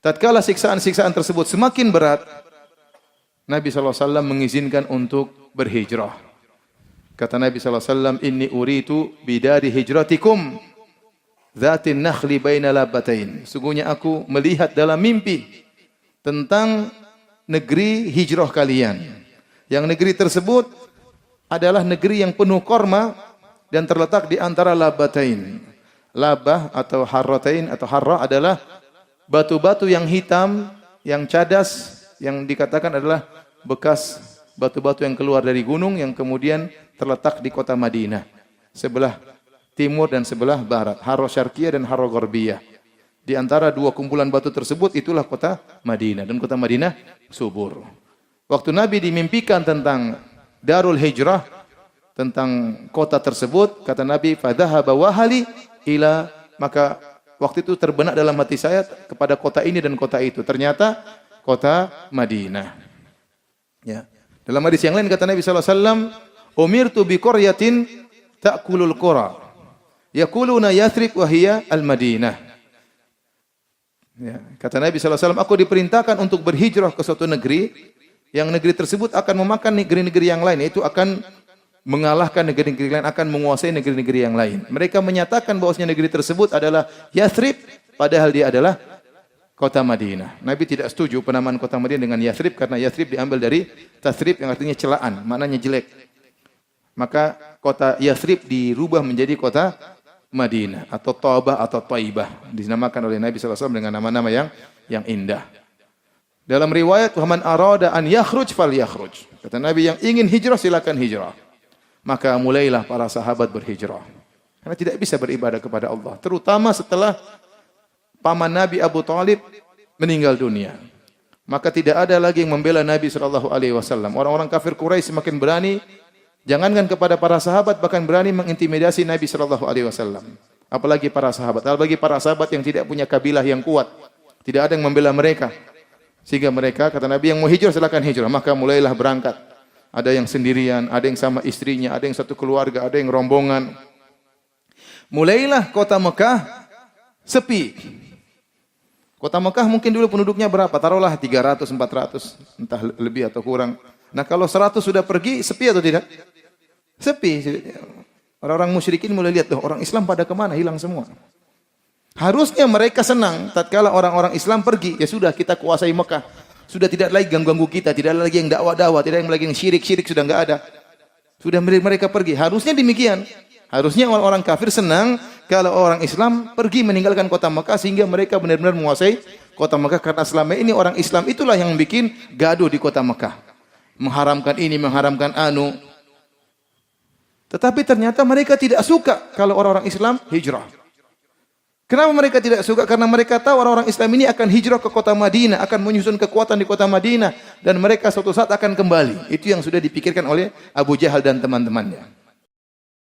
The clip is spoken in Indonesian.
Tatkala siksaan-siksaan tersebut semakin berat, Nabi SAW mengizinkan untuk berhijrah. Kata Nabi SAW, Inni uritu bidari hijratikum Zatin nakhli baina labatain. Sungguhnya aku melihat dalam mimpi tentang negeri hijrah kalian. Yang negeri tersebut adalah negeri yang penuh korma dan terletak di antara labatain. Labah atau harratain atau harra adalah batu-batu yang hitam, yang cadas, yang dikatakan adalah bekas batu-batu yang keluar dari gunung yang kemudian terletak di kota Madinah. Sebelah timur dan sebelah barat, Harra Syarqiyah dan Harra Gharbiyah. Di antara dua kumpulan batu tersebut itulah kota Madinah, dan kota Madinah subur. Waktu Nabi dimimpikan tentang Darul Hijrah, tentang kota tersebut, kata Nabi, fadhahaba wahali ila, maka waktu itu terbenak dalam hati saya kepada kota ini dan kota itu. Ternyata kota Madinah. Ya. Dalam hadis yang lain kata Nabi SAW, umirtu bi qaryatin ta'kulul qura, yaquluna Yathrib wa hiya al-Madinah. Ya, kata Nabi SAW, aku diperintahkan untuk berhijrah ke suatu negeri, yang negeri tersebut akan memakan negeri-negeri yang lain, yaitu akan mengalahkan negeri-negeri lain, akan menguasai negeri-negeri yang lain. Mereka menyatakan bahwasanya negeri tersebut adalah Yathrib, padahal dia adalah kota Madinah. Nabi tidak setuju penamaan kota Madinah dengan Yathrib, karena Yathrib diambil dari tasrib yang artinya celaan, maknanya jelek. Maka kota Yathrib dirubah menjadi kota Madinah atau Taubah atau Taibah, dinamakan oleh Nabi SAW dengan nama-nama yang indah. Dalam riwayat, "Man arada an yakhruj falyakhruj." Kata Nabi, yang ingin hijrah silakan hijrah. Maka mulailah para sahabat berhijrah. Karena tidak bisa beribadah kepada Allah, terutama setelah paman Nabi Abu Thalib meninggal dunia. Maka tidak ada lagi yang membela Nabi SAW. Orang-orang kafir Quraisy semakin berani, jangankan kepada para sahabat, bahkan berani mengintimidasi Nabi SAW. Apalagi para sahabat. Apalagi para sahabat yang tidak punya kabilah yang kuat. Tidak ada yang membela mereka. Sehingga mereka, kata Nabi, yang mau hijrah silakan hijrah. Maka mulailah berangkat. Ada yang sendirian, ada yang sama istrinya, ada yang satu keluarga, ada yang rombongan. Mulailah kota Mekah sepi. Kota Mekah mungkin dulu penduduknya berapa? Taruhlah 300, 400, entah lebih atau kurang. Nah kalau 100 sudah pergi, sepi atau tidak? Sepi. Orang-orang musyrikin mulai lihat, orang Islam pada kemana? Hilang semua. Harusnya mereka senang tatkala orang-orang Islam pergi. Ya sudah, kita kuasai Mekah. Sudah tidak lagi ganggu-ganggu kita, tidak lagi yang dakwah-dakwah, tidak lagi yang syirik-syirik, sudah enggak ada. Sudah mereka pergi. Harusnya demikian. Harusnya orang-orang kafir senang kalau orang Islam pergi meninggalkan kota Mekah, sehingga mereka benar-benar menguasai kota Mekah, karena selama ini orang Islam itulah yang bikin gaduh di kota Mekah. Mengharamkan ini, mengharamkan anu. Tetapi ternyata mereka tidak suka kalau orang-orang Islam hijrah. Kenapa mereka tidak suka? Karena mereka tahu orang-orang Islam ini akan hijrah ke kota Madinah, akan menyusun kekuatan di kota Madinah, dan mereka suatu saat akan kembali. Itu yang sudah dipikirkan oleh Abu Jahal dan teman-temannya.